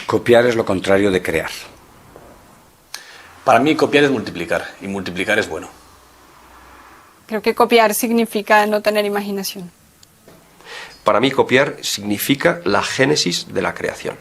Copiar es lo contrario de crear. Para mí copiar es multiplicar, y multiplicar es bueno. Creo que copiar significa no tener imaginación. Para mí copiar significa la génesis de la creación.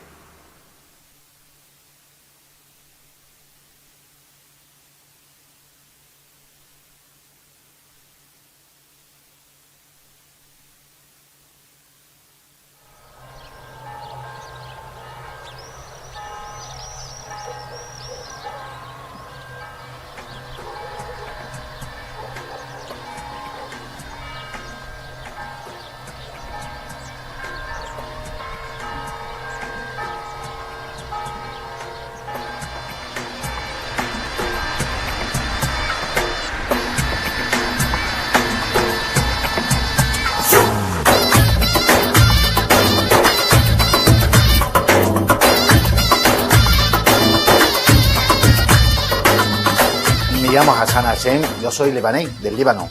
Me llamo Hassan Hashem, yo soy libanés, del Líbano.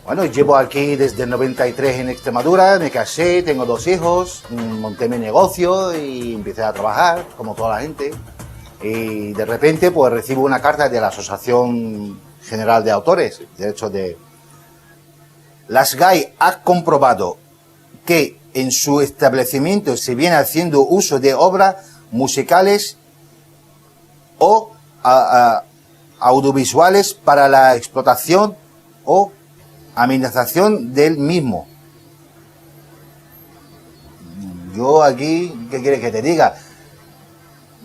Bueno, llevo aquí desde el 93 en Extremadura, me casé, tengo 2 hijos, monté mi negocio y empecé a trabajar, como toda la gente. Y de repente, pues recibo una carta de la Asociación General de Autores, derechos de... La SGAE ha comprobado que en su establecimiento se viene haciendo uso de obras musicales o audiovisuales para la explotación o amenazación del mismo. Yo aquí, ¿qué quieres que te diga?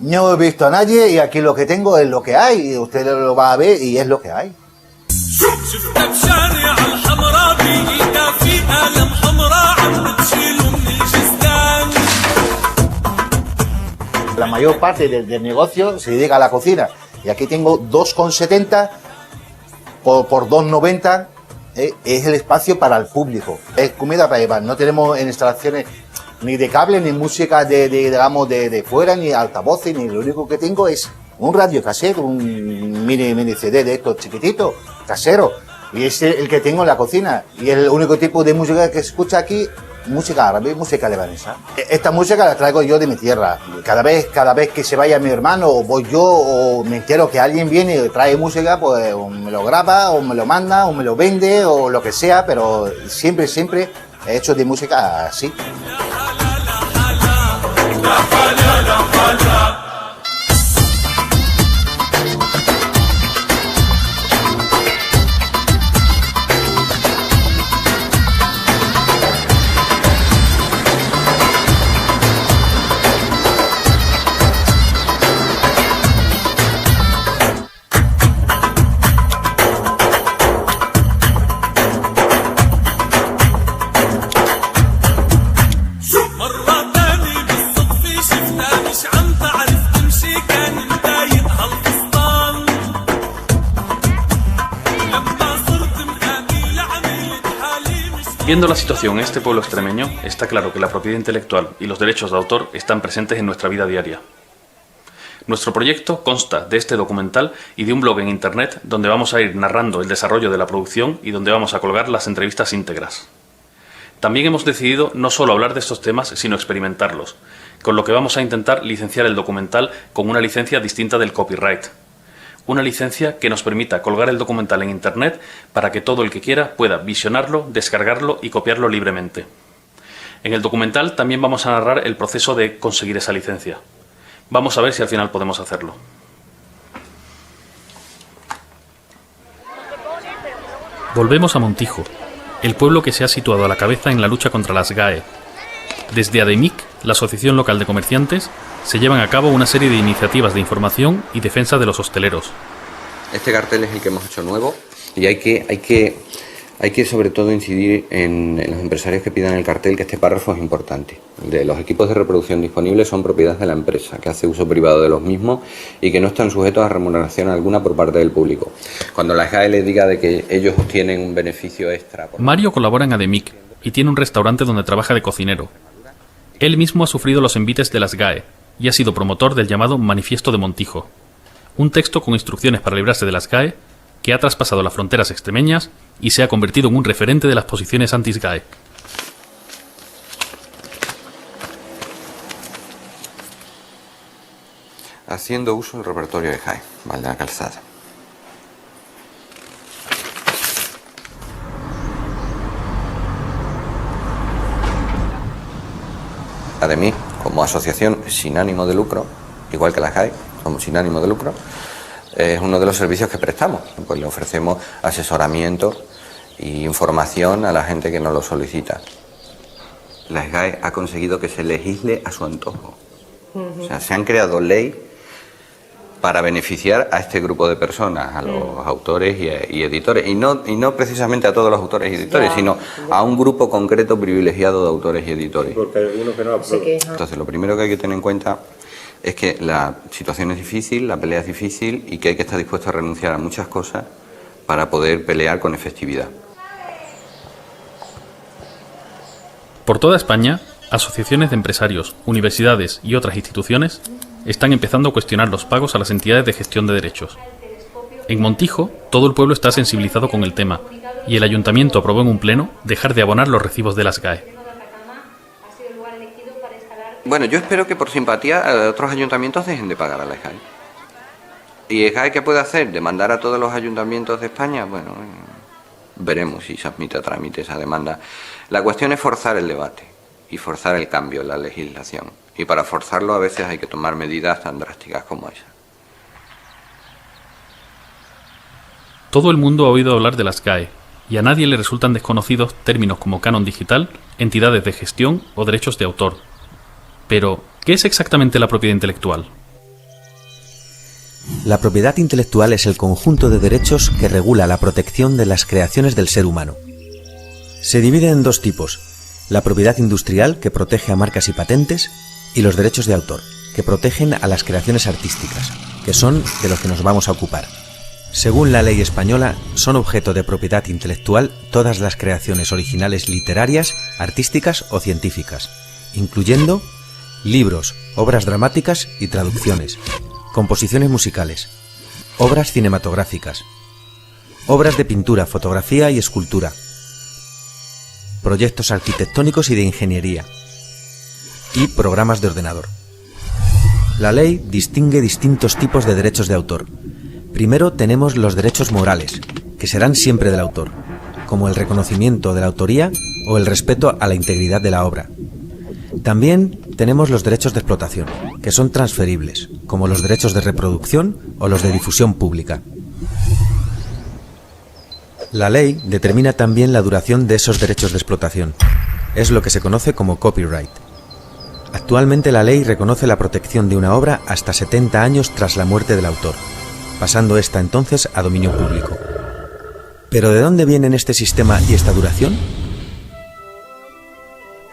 No he visto a nadie y aquí lo que tengo es lo que hay y usted lo va a ver y es lo que hay. La mayor parte del negocio se dedica a la cocina y aquí tengo 2,70 por 2,90. Es el espacio para el público, es comida para llevar, no tenemos instalaciones ni de cable, ni música de fuera, ni altavoces, ni lo único que tengo es un radio casero, un mini CD de estos chiquititos, casero, y es el que tengo en la cocina, y el único tipo de música que se escucha aquí, música árabe, música libanesa. Esta música la traigo yo de mi tierra, cada vez que se vaya mi hermano, o voy yo, o me entero que alguien viene y trae música, pues o me lo graba, o me lo manda, o me lo vende, o lo que sea, pero siempre he hecho de música así. Viendo la situación en este pueblo extremeño, está claro que la propiedad intelectual y los derechos de autor están presentes en nuestra vida diaria. Nuestro proyecto consta de este documental y de un blog en internet donde vamos a ir narrando el desarrollo de la producción y donde vamos a colgar las entrevistas íntegras. También hemos decidido no solo hablar de estos temas, sino experimentarlos, con lo que vamos a intentar licenciar el documental con una licencia distinta del copyright. Una licencia que nos permita colgar el documental en internet para que todo el que quiera pueda visionarlo, descargarlo y copiarlo libremente. En el documental también vamos a narrar el proceso de conseguir esa licencia. Vamos a ver si al final podemos hacerlo. Volvemos a Montijo, el pueblo que se ha situado a la cabeza en la lucha contra las GAE. Desde ADEMIC, la Asociación Local de Comerciantes, se llevan a cabo una serie de iniciativas de información y defensa de los hosteleros. Este cartel es el que hemos hecho nuevo y hay que sobre todo incidir en los empresarios que pidan el cartel, que este párrafo es importante. Los equipos de reproducción disponibles son propiedad de la empresa, que hace uso privado de los mismos y que no están sujetos a remuneración alguna por parte del público. Cuando la GAE le diga de que ellos obtienen un beneficio extra... Mario colabora en ADEMIC y tiene un restaurante donde trabaja de cocinero. Él mismo ha sufrido los envites de las GAE y ha sido promotor del llamado Manifiesto de Montijo, un texto con instrucciones para librarse de las GAE que ha traspasado las fronteras extremeñas y se ha convertido en un referente de las posiciones anti-GAE. haciendo uso del repertorio de SGAE, ¿vale? La calzada. De mí, como asociación sin ánimo de lucro, igual que la SGAE, somos sin ánimo de lucro, es uno de los servicios que prestamos. Pues le ofrecemos asesoramiento e información a la gente que nos lo solicita. La SGAE ha conseguido que se legisle a su antojo. O sea, se han creado leyes para beneficiar a este grupo de personas, a los autores y editores, y no precisamente a todos los autores y editores, sino a un grupo concreto privilegiado de autores y editores. Porque hay algunos que no aprueban. Entonces, lo primero que hay que tener en cuenta es que la situación es difícil, la pelea es difícil y que hay que estar dispuesto a renunciar a muchas cosas para poder pelear con efectividad. Por toda España, asociaciones de empresarios, universidades y otras instituciones están empezando a cuestionar los pagos a las entidades de gestión de derechos. En Montijo, todo el pueblo está sensibilizado con el tema y el ayuntamiento aprobó en un pleno dejar de abonar los recibos de las SGAE. Bueno, yo espero que por simpatía otros ayuntamientos dejen de pagar a la SGAE. ¿Y SGAE qué puede hacer? ¿Demandar a todos los ayuntamientos de España? Bueno, veremos si se admite a trámite esa demanda. La cuestión es forzar el debate y forzar el cambio en la legislación. Y para forzarlo a veces hay que tomar medidas tan drásticas como esa. Todo el mundo ha oído hablar de las SGAE y a nadie le resultan desconocidos términos como canon digital, entidades de gestión o derechos de autor. Pero, ¿qué es exactamente la propiedad intelectual? La propiedad intelectual es el conjunto de derechos que regula la protección de las creaciones del ser humano. Se divide en dos tipos: la propiedad industrial, que protege a marcas y patentes, y los derechos de autor, que protegen a las creaciones artísticas, que son de los que nos vamos a ocupar. Según la ley española, son objeto de propiedad intelectual todas las creaciones originales literarias, artísticas o científicas, incluyendo libros, obras dramáticas y traducciones, composiciones musicales, obras cinematográficas, obras de pintura, fotografía y escultura, proyectos arquitectónicos y de ingeniería, y programas de ordenador. La ley distingue distintos tipos de derechos de autor. Primero tenemos los derechos morales, que serán siempre del autor, como el reconocimiento de la autoría o el respeto a la integridad de la obra. También tenemos los derechos de explotación, que son transferibles, como los derechos de reproducción o los de difusión pública. La ley determina también la duración de esos derechos de explotación. Es lo que se conoce como copyright. Actualmente la ley reconoce la protección de una obra hasta 70 años tras la muerte del autor, pasando esta entonces a dominio público. ¿Pero de dónde vienen este sistema y esta duración?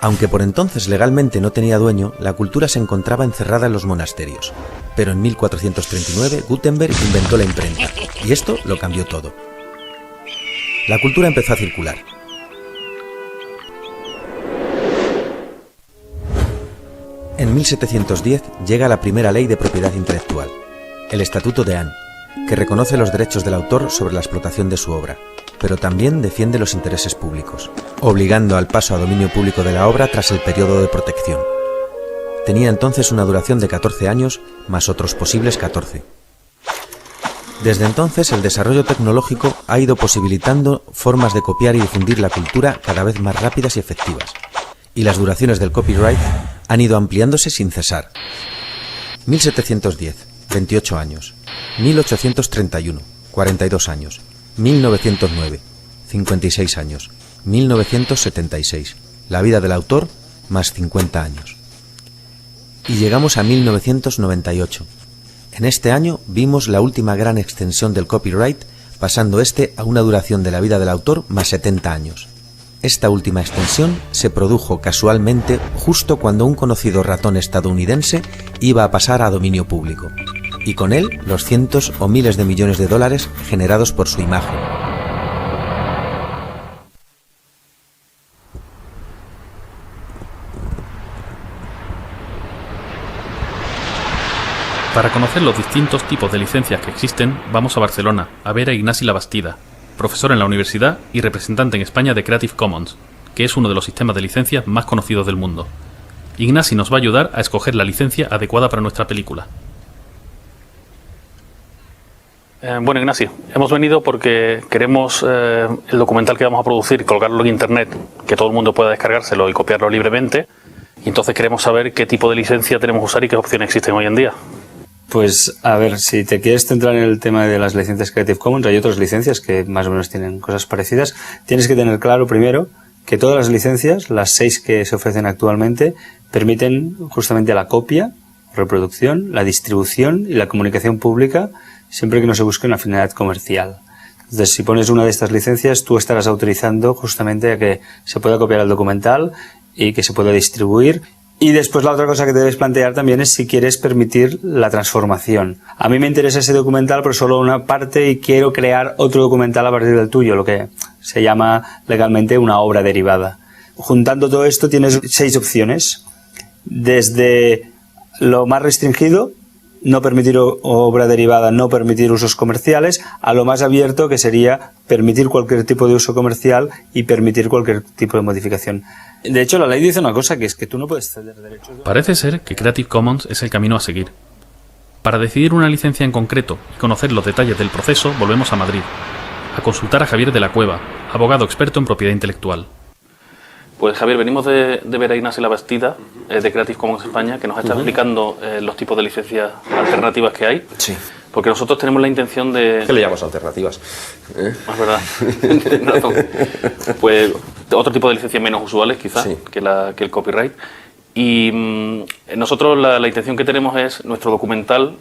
Aunque por entonces legalmente no tenía dueño, la cultura se encontraba encerrada en los monasterios. Pero en 1439 Gutenberg inventó la imprenta, y esto lo cambió todo. La cultura empezó a circular. En 1710 llega la primera ley de propiedad intelectual, el Estatuto de Anne, que reconoce los derechos del autor sobre la explotación de su obra, pero también defiende los intereses públicos, obligando al paso a dominio público de la obra tras el periodo de protección. Tenía entonces una duración de 14 años, más otros posibles 14. Desde entonces, el desarrollo tecnológico ha ido posibilitando formas de copiar y difundir la cultura cada vez más rápidas y efectivas, y las duraciones del copyright han ido ampliándose sin cesar. 1710, 28 años. 1831, 42 años. 1909, 56 años. 1976, la vida del autor, más 50 años. Y llegamos a 1998. En este año vimos la última gran extensión del copyright, pasando este a una duración de la vida del autor más 70 años. Esta última extensión se produjo casualmente justo cuando un conocido ratón estadounidense iba a pasar a dominio público, y con él los cientos o miles de millones de dólares generados por su imagen. Para conocer los distintos tipos de licencias que existen, vamos a Barcelona a ver a Ignasi Labastida, profesor en la universidad y representante en España de Creative Commons, que es uno de los sistemas de licencias más conocidos del mundo. Ignasi nos va a ayudar a escoger la licencia adecuada para nuestra película. Bueno, Ignacio, hemos venido porque queremos el documental que vamos a producir, colgarlo en internet, que todo el mundo pueda descargárselo y copiarlo libremente. Y entonces queremos saber qué tipo de licencia tenemos que usar y qué opciones existen hoy en día. Pues a ver, si te quieres centrar en el tema de las licencias Creative Commons, hay otras licencias que más o menos tienen cosas parecidas. Tienes que tener claro primero que todas las licencias, las 6 que se ofrecen actualmente, permiten justamente la copia, reproducción, la distribución y la comunicación pública, siempre que no se busque una finalidad comercial. Entonces, si pones una de estas licencias, tú estarás autorizando justamente a que se pueda copiar el documental y que se pueda distribuir. Y después la otra cosa que debes plantear también es si quieres permitir la transformación. A mí me interesa ese documental, pero solo una parte, y quiero crear otro documental a partir del tuyo, lo que se llama legalmente una obra derivada. Juntando todo esto tienes 6 opciones. Desde lo más restringido, no permitir obra derivada, no permitir usos comerciales, a lo más abierto, que sería permitir cualquier tipo de uso comercial y permitir cualquier tipo de modificación. De hecho, la ley dice una cosa, que es que tú no puedes ceder derechos. Parece ser que Creative Commons es el camino a seguir. Para decidir una licencia en concreto y conocer los detalles del proceso, volvemos a Madrid, a consultar a Javier de la Cueva, abogado experto en propiedad intelectual. Pues Javier, venimos de ver a Ignacio Labastida, de Creative Commons España, que nos está explicando los tipos de licencias alternativas que hay. Sí. Porque nosotros tenemos la intención de... ¿Qué le llamas alternativas? Es verdad, tienes razón. Pues otro tipo de licencias menos usuales, quizás, Sí. que el copyright. Y nosotros la intención que tenemos es nuestro documental,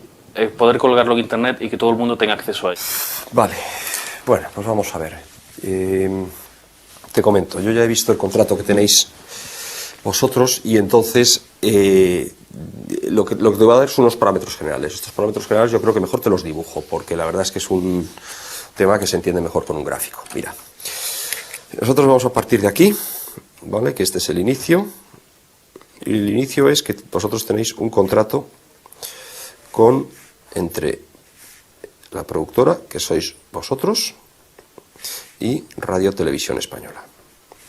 poder colgarlo en internet y que todo el mundo tenga acceso a él. Vale, bueno, pues vamos a ver. Te comento, yo ya he visto el contrato que tenéis vosotros y entonces lo que te voy a dar son unos parámetros generales. Estos parámetros generales yo creo que mejor te los dibujo, porque la verdad es que es un tema que se entiende mejor con un gráfico. Mira, nosotros vamos a partir de aquí, ¿vale? Que este es el inicio. Y el inicio es que vosotros tenéis un contrato entre la productora, que sois vosotros, y Radio Televisión Española.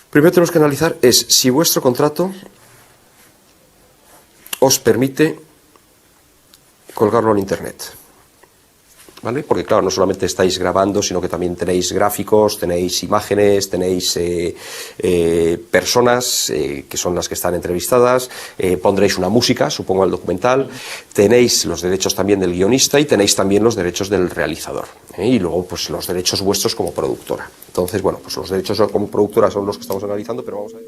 Primero tenemos que analizar es si vuestro contrato os permite colgarlo en internet, ¿vale? Porque claro, no solamente estáis grabando, sino que también tenéis gráficos, tenéis imágenes, tenéis personas que son las que están entrevistadas, pondréis una música, supongo, al documental, tenéis los derechos también del guionista y tenéis también los derechos del realizador, y luego pues los derechos vuestros como productora. Entonces, bueno, pues los derechos como productora son los que estamos analizando, pero vamos a ver.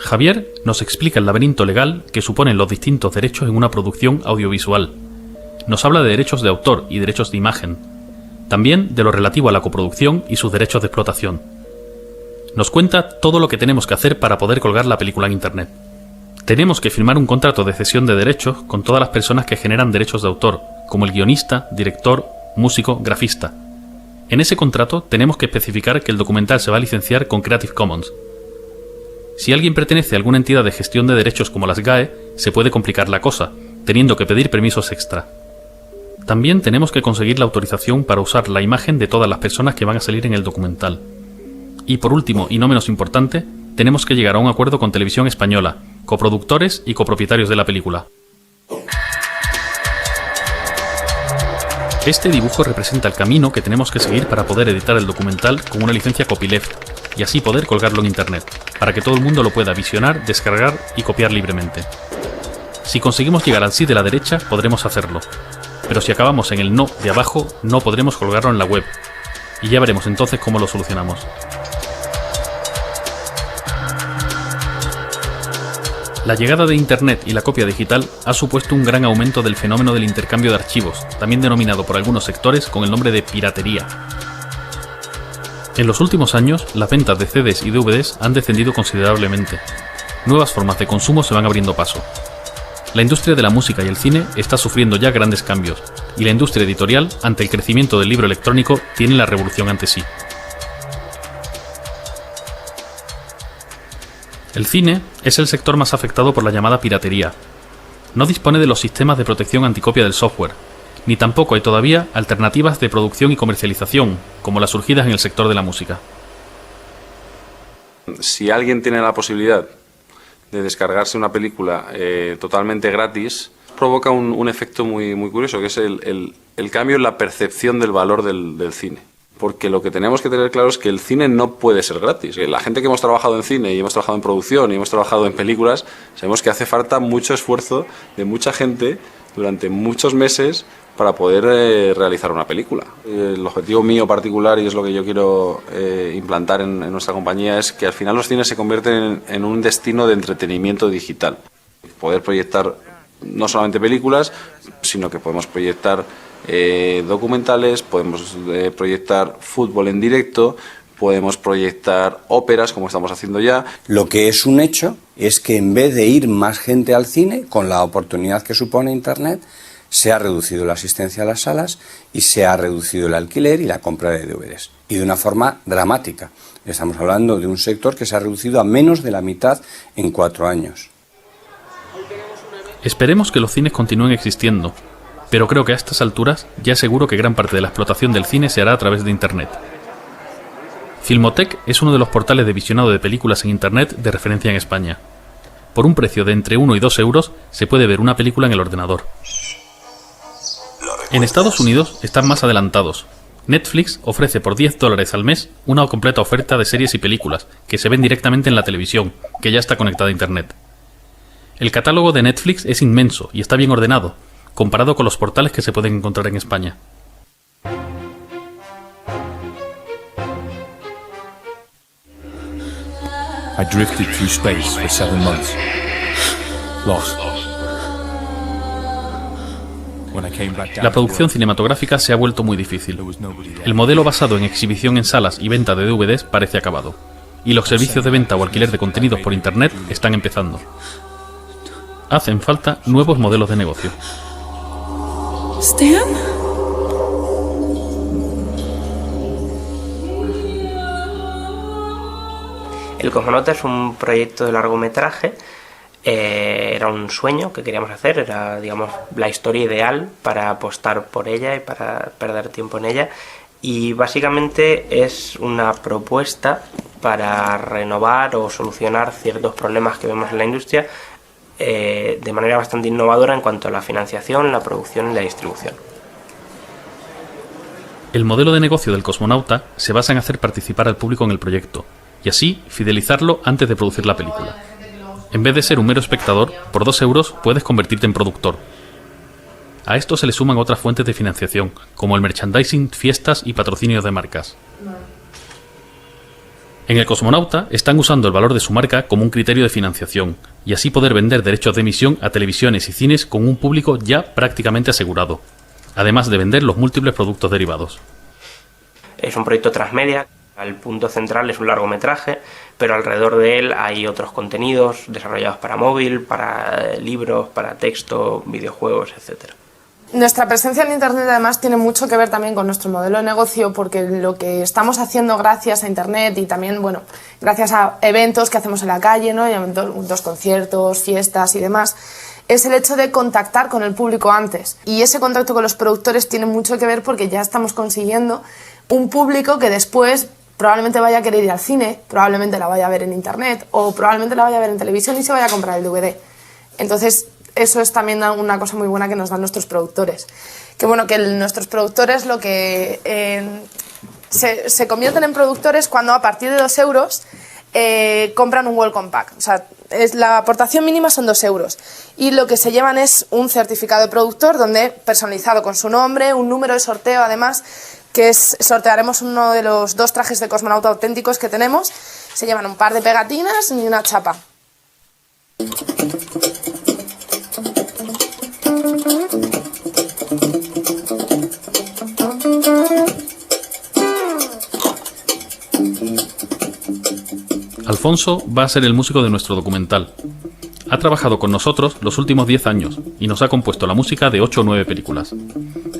Javier nos explica el laberinto legal que suponen los distintos derechos en una producción audiovisual. Nos habla de derechos de autor y derechos de imagen, también de lo relativo a la coproducción y sus derechos de explotación. Nos cuenta todo lo que tenemos que hacer para poder colgar la película en internet. Tenemos que firmar un contrato de cesión de derechos con todas las personas que generan derechos de autor, como el guionista, director, músico, grafista. En ese contrato tenemos que especificar que el documental se va a licenciar con Creative Commons. Si alguien pertenece a alguna entidad de gestión de derechos como las GAE, se puede complicar la cosa, teniendo que pedir permisos extra. También tenemos que conseguir la autorización para usar la imagen de todas las personas que van a salir en el documental. Y por último, y no menos importante, tenemos que llegar a un acuerdo con Televisión Española, coproductores y copropietarios de la película. Este dibujo representa el camino que tenemos que seguir para poder editar el documental con una licencia copyleft y así poder colgarlo en internet, para que todo el mundo lo pueda visionar, descargar y copiar libremente. Si conseguimos llegar al sí de la derecha, podremos hacerlo, pero si acabamos en el no de abajo, no podremos colgarlo en la web, y ya veremos entonces cómo lo solucionamos. La llegada de Internet y la copia digital ha supuesto un gran aumento del fenómeno del intercambio de archivos, también denominado por algunos sectores con el nombre de piratería. En los últimos años, las ventas de CDs y DVDs han descendido considerablemente. Nuevas formas de consumo se van abriendo paso. La industria de la música y el cine está sufriendo ya grandes cambios, y la industria editorial, ante el crecimiento del libro electrónico, tiene la revolución ante sí. El cine es el sector más afectado por la llamada piratería. No dispone de los sistemas de protección anticopia del software, ni tampoco hay todavía alternativas de producción y comercialización, como las surgidas en el sector de la música. Si alguien tiene la posibilidad de descargarse una película totalmente gratis, Provoca un efecto muy curioso, que es el cambio en la percepción del valor del cine. Porque lo que tenemos que tener claro es que el cine no puede ser gratis. La gente que hemos trabajado en cine y hemos trabajado en producción y hemos trabajado en películas, sabemos que hace falta mucho esfuerzo de mucha gente durante muchos meses para poder realizar una película. El objetivo mío particular, y es lo que yo quiero implantar en nuestra compañía, es que al final los cines se convierten en un destino de entretenimiento digital. Poder proyectar no solamente películas, sino que podemos proyectar documentales, podemos proyectar fútbol en directo, podemos proyectar óperas, como estamos haciendo ya. Lo que es un hecho es que en vez de ir más gente al cine, con la oportunidad que supone Internet, se ha reducido la asistencia a las salas y se ha reducido el alquiler y la compra de DVDs. Y de una forma dramática. Estamos hablando de un sector que se ha reducido a menos de la mitad en 4 años. Esperemos que los cines continúen existiendo, pero creo que a estas alturas ya es seguro que gran parte de la explotación del cine se hará a través de Internet. Filmoteque es uno de los portales de visionado de películas en Internet de referencia en España. Por un precio de entre 1 y 2 euros se puede ver una película en el ordenador. En Estados Unidos están más adelantados. Netflix ofrece por $10 al mes una completa oferta de series y películas que se ven directamente en la televisión, que ya está conectada a Internet. El catálogo de Netflix es inmenso y está bien ordenado, comparado con los portales que se pueden encontrar en España. I drifted through space for 7 months. Lost. La producción cinematográfica se ha vuelto muy difícil. El modelo basado en exhibición en salas y venta de DVDs parece acabado, y los servicios de venta o alquiler de contenidos por Internet están empezando. Hacen falta nuevos modelos de negocio. ¿Stan? El Cosmonauta es un proyecto de largometraje. Era un sueño que queríamos hacer, era, digamos, la historia ideal para apostar por ella y para perder tiempo en ella. Y básicamente es una propuesta para renovar o solucionar ciertos problemas que vemos en la industria de manera bastante innovadora en cuanto a la financiación, la producción y la distribución. El modelo de negocio del Cosmonauta se basa en hacer participar al público en el proyecto y así fidelizarlo antes de producir la película. En vez de ser un mero espectador, por 2 euros puedes convertirte en productor. A esto se le suman otras fuentes de financiación, como el merchandising, fiestas y patrocinios de marcas. En el Cosmonauta están usando el valor de su marca como un criterio de financiación, y así poder vender derechos de emisión a televisiones y cines con un público ya prácticamente asegurado, además de vender los múltiples productos derivados. Es un proyecto transmedia. El punto central es un largometraje, pero alrededor de él hay otros contenidos desarrollados para móvil, para libros, para texto, videojuegos, etc. Nuestra presencia en Internet además tiene mucho que ver también con nuestro modelo de negocio, porque lo que estamos haciendo gracias a Internet y también, bueno, gracias a eventos que hacemos en la calle, ¿no? Eventos, conciertos, fiestas y demás, es el hecho de contactar con el público antes. Y ese contacto con los productores tiene mucho que ver porque ya estamos consiguiendo un público que después probablemente vaya a querer ir al cine, probablemente la vaya a ver en Internet o probablemente la vaya a ver en televisión y se vaya a comprar el DVD. Entonces, eso es también una cosa muy buena que nos dan nuestros productores. Que bueno, que nuestros productores lo que se convierten en productores cuando a partir de 2 euros compran un welcome pack. O sea, la aportación mínima son 2 euros. Y lo que se llevan es un certificado de productor donde personalizado con su nombre, un número de sorteo además, que sortearemos uno de los 2 trajes de cosmonauta auténticos que tenemos. Se llevan un par de pegatinas y una chapa. Alfonso va a ser el músico de nuestro documental. Ha trabajado con nosotros los últimos 10 años y nos ha compuesto la música de 8 o 9 películas.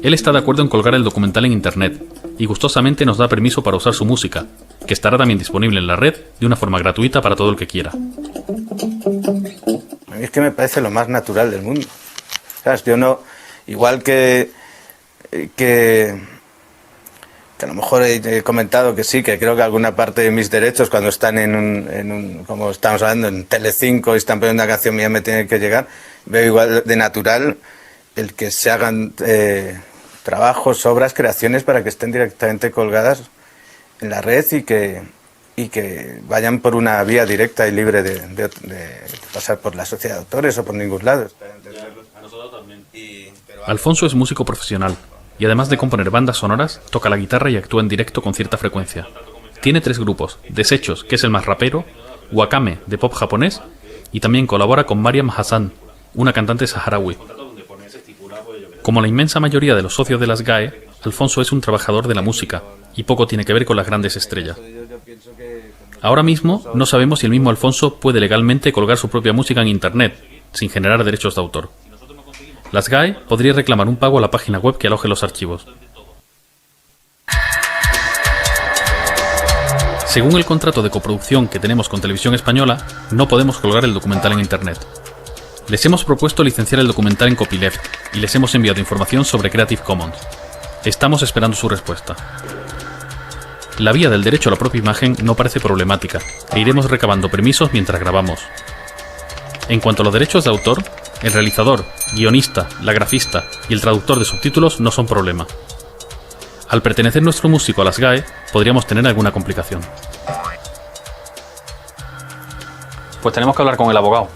Él está de acuerdo en colgar el documental en Internet y gustosamente nos da permiso para usar su música, que estará también disponible en la red de una forma gratuita para todo el que quiera. A mí es que me parece lo más natural del mundo. ¿Sabes? Yo no, igual que a lo mejor he comentado que sí, que creo que alguna parte de mis derechos cuando están en un como estamos hablando, en Telecinco y están poniendo una canción mía me tiene que llegar, veo igual de natural el que se hagan trabajos, obras, creaciones para que estén directamente colgadas en la red y que vayan por una vía directa y libre de pasar por la sociedad de autores o por ningún lado. Alfonso es músico profesional y además de componer bandas sonoras, toca la guitarra y actúa en directo con cierta frecuencia. Tiene 3 grupos: Desechos, que es el más rapero, Wakame, de pop japonés, y también colabora con Mariam Hassan, una cantante saharaui. Como la inmensa mayoría de los socios de las GAE, Alfonso es un trabajador de la música y poco tiene que ver con las grandes estrellas. Ahora mismo no sabemos si el mismo Alfonso puede legalmente colgar su propia música en internet, sin generar derechos de autor. Las GAE podría reclamar un pago a la página web que aloje los archivos. Según el contrato de coproducción que tenemos con Televisión Española, no podemos colgar el documental en internet. Les hemos propuesto licenciar el documental en copyleft y les hemos enviado información sobre Creative Commons. Estamos esperando su respuesta. La vía del derecho a la propia imagen no parece problemática e iremos recabando permisos mientras grabamos. En cuanto a los derechos de autor, el realizador, guionista, la grafista y el traductor de subtítulos no son problema. Al pertenecer nuestro músico a las GAE, podríamos tener alguna complicación. Pues tenemos que hablar con el abogado.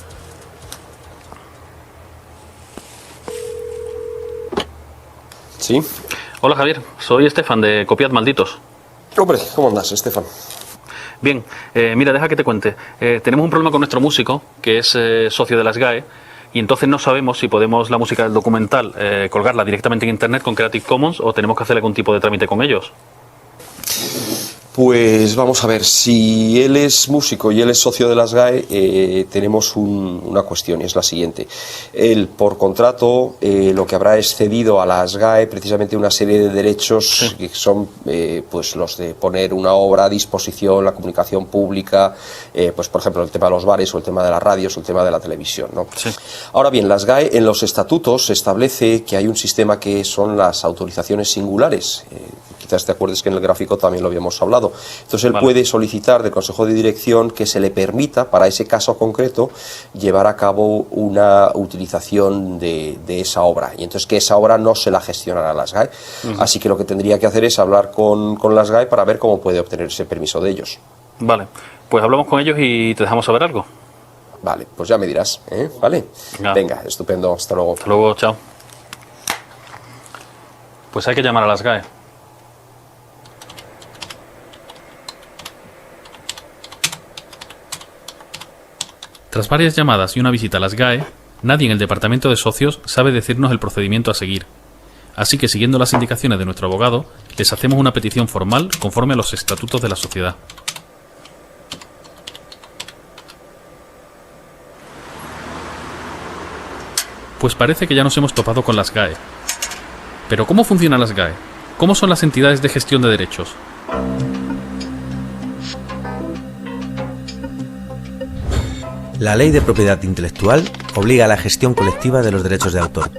¿Sí? Hola Javier, soy Estefan de Copiad Malditos. Hombre, ¿cómo andas, Estefan? Bien, mira, deja que te cuente. Tenemos un problema con nuestro músico, que es socio de las GAE, y entonces no sabemos si podemos la música del documental colgarla directamente en internet con Creative Commons o tenemos que hacer algún tipo de trámite con ellos. Pues vamos a ver, si él es músico y él es socio de las GAE, tenemos una cuestión y es la siguiente. Él, por contrato, lo que habrá es cedido a las GAE precisamente una serie de derechos que son pues los de poner una obra a disposición, la comunicación pública, pues por ejemplo el tema de los bares o el tema de las radios o el tema de la televisión, ¿no? Sí. Ahora bien, las GAE en los estatutos se establece que hay un sistema que son las autorizaciones singulares. Quizás te acuerdes que en el gráfico también lo habíamos hablado. Entonces él puede solicitar del Consejo de Dirección que se le permita, para ese caso concreto, llevar a cabo una utilización de esa obra. Y entonces que esa obra no se la gestionará las GAE. Así que lo que tendría que hacer es hablar con las GAE para ver cómo puede obtener ese permiso de ellos. Vale, pues hablamos con ellos y te dejamos saber algo. Vale, pues ya me dirás, ¿eh? Vale. Venga, estupendo, hasta luego. Hasta luego, chao. Pues hay que llamar a las GAE. Tras varias llamadas y una visita a las GAE, nadie en el departamento de socios sabe decirnos el procedimiento a seguir. Así que, siguiendo las indicaciones de nuestro abogado, les hacemos una petición formal conforme a los estatutos de la sociedad. Pues parece que ya nos hemos topado con las GAE. Pero ¿cómo funcionan las GAE? ¿Cómo son las entidades de gestión de derechos? La Ley de Propiedad Intelectual obliga a la gestión colectiva de los derechos de autor.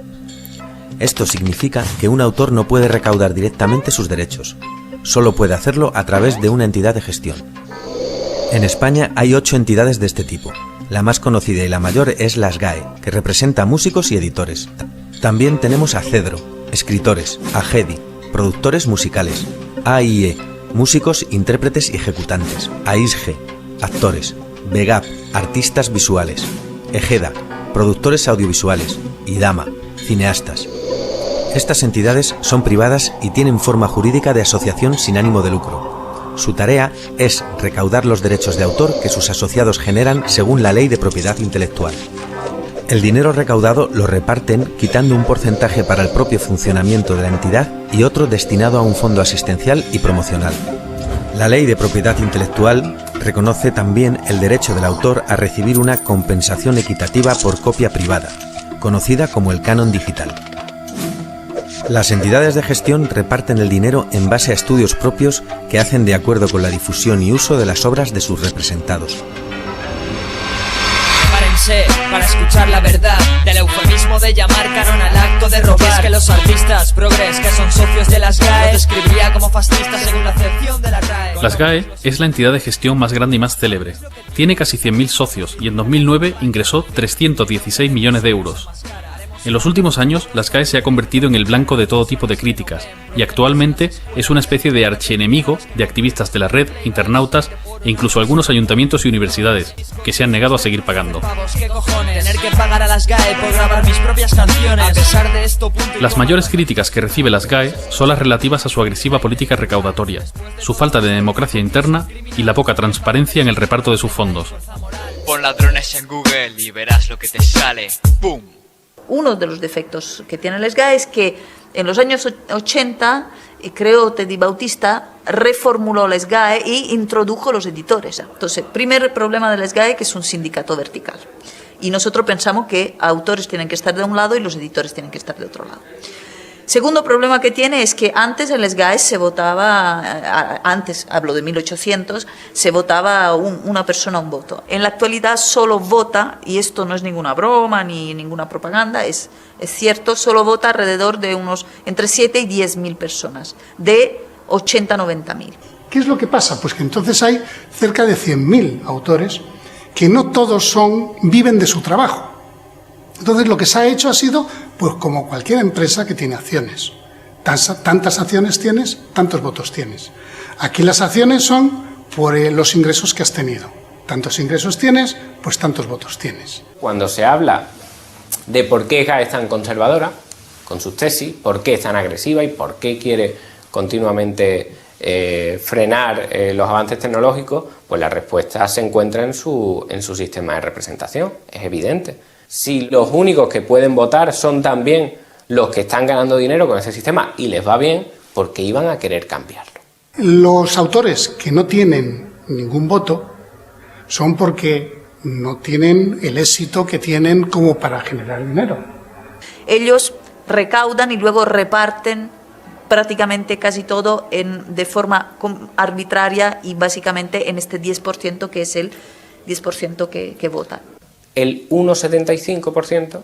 Esto significa que un autor no puede recaudar directamente sus derechos, solo puede hacerlo a través de una entidad de gestión. En España hay 8 entidades de este tipo. La más conocida y la mayor es las GAE, que representa a músicos y editores. También tenemos a Cedro, escritores, a GEDI, productores musicales, AIE, músicos, intérpretes y ejecutantes, a ISGE, actores, VEGAP, artistas visuales, EGEDA, productores audiovisuales, IDAMA, cineastas. Estas entidades son privadas y tienen forma jurídica de asociación sin ánimo de lucro. Su tarea es recaudar los derechos de autor que sus asociados generan según la Ley de Propiedad Intelectual. El dinero recaudado lo reparten quitando un porcentaje para el propio funcionamiento de la entidad y otro destinado a un fondo asistencial y promocional. La Ley de Propiedad Intelectual reconoce también el derecho del autor a recibir una compensación equitativa por copia privada, conocida como el canon digital. Las entidades de gestión reparten el dinero en base a estudios propios que hacen de acuerdo con la difusión y uso de las obras de sus representados. Para el sé, para escuchar la verdad del eufemismo de llamar canon al acto de robar. Y es que los artistas progres que son socios de las GAE los describiría como fascistas según la acepción de la RAE. Las GAE es la entidad de gestión más grande y más célebre. Tiene casi 100.000 socios y en 2009 ingresó 316 millones de euros. En los últimos años, las GAE se ha convertido en el blanco de todo tipo de críticas y actualmente es una especie de archienemigo de activistas de la red, internautas e incluso algunos ayuntamientos y universidades que se han negado a seguir pagando. Las mayores críticas que recibe las GAE son las relativas a su agresiva política recaudatoria, su falta de democracia interna y la poca transparencia en el reparto de sus fondos. Pon ladrones en Google y verás lo que te sale. ¡Pum! Uno de los defectos que tiene el SGAE es que en los años 80, creo Teddy Bautista reformuló el SGAE y introdujo los editores. Entonces, primer problema del SGAE, que es un sindicato vertical. Y nosotros pensamos que autores tienen que estar de un lado y los editores tienen que estar de otro lado. Segundo problema que tiene es que antes en el SGAE se votaba, antes hablo de 1800, se votaba una persona un voto. En la actualidad solo vota, y esto no es ninguna broma ni ninguna propaganda, es cierto, solo vota alrededor de unos entre 7 y 10.000 personas, de 80 a 90.000. ¿Qué es lo que pasa? Pues que entonces hay cerca de 100.000 autores que no todos viven de su trabajo. Entonces lo que se ha hecho ha sido, pues como cualquier empresa que tiene acciones. Tantas acciones tienes, tantos votos tienes. Aquí las acciones son por los ingresos que has tenido. Tantos ingresos tienes, pues tantos votos tienes. Cuando se habla de por qué GAE es tan conservadora, con sus tesis, por qué es tan agresiva y por qué quiere continuamente frenar los avances tecnológicos, pues la respuesta se encuentra en su sistema de representación, es evidente. Si los únicos que pueden votar son también los que están ganando dinero con ese sistema y les va bien, ¿por qué iban a querer cambiarlo? Los autores que no tienen ningún voto son porque no tienen el éxito que tienen como para generar dinero. Ellos recaudan y luego reparten prácticamente casi todo de forma arbitraria y básicamente en este 10% que es el 10% que vota. El 1,75%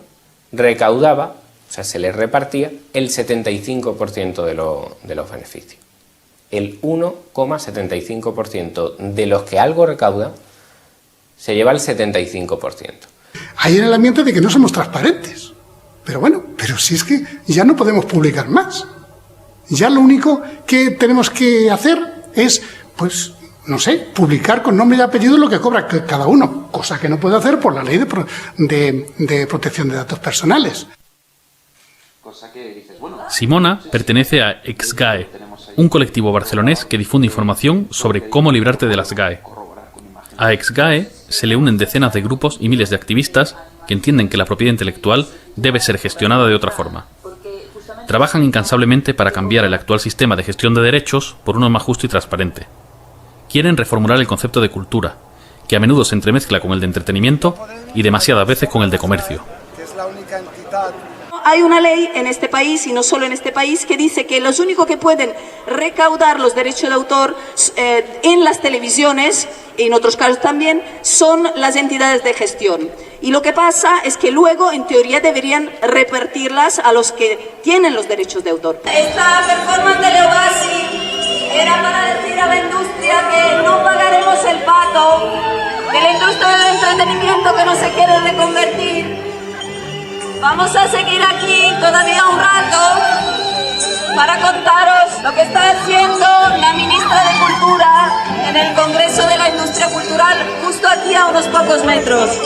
recaudaba, o sea, se les repartía el 75% de los beneficios. El 1,75% de los que algo recaudan se lleva el 75%. Hay en el ambiente de que no somos transparentes. Pero bueno, pero si es que ya no podemos publicar más. Ya lo único que tenemos que hacer es, pues, no sé, publicar con nombre y apellido lo que cobra cada uno, cosa que no puede hacer por la ley de protección de datos personales. Simona pertenece a ExGAE, un colectivo barcelonés que difunde información sobre cómo librarte de las GAE. A ExGAE se le unen decenas de grupos y miles de activistas que entienden que la propiedad intelectual debe ser gestionada de otra forma. Trabajan incansablemente para cambiar el actual sistema de gestión de derechos por uno más justo y transparente. Quieren reformular el concepto de cultura, que a menudo se entremezcla con el de entretenimiento y demasiadas veces con el de comercio. Hay una ley en este país, y no solo en este país, que dice que los únicos que pueden recaudar los derechos de autor en las televisiones, y en otros casos también, son las entidades de gestión. Y lo que pasa es que luego, en teoría, deberían repartirlas a los que tienen los derechos de autor. Esta performance de Leobasi era para decir a la industria que no pagaremos el pato, que la industria del entretenimiento que no se quiere reconvertir. Vamos a seguir aquí todavía un rato para contaros lo que está haciendo la ministra de Cultura en el Congreso de la Industria Cultural, justo aquí a unos pocos metros.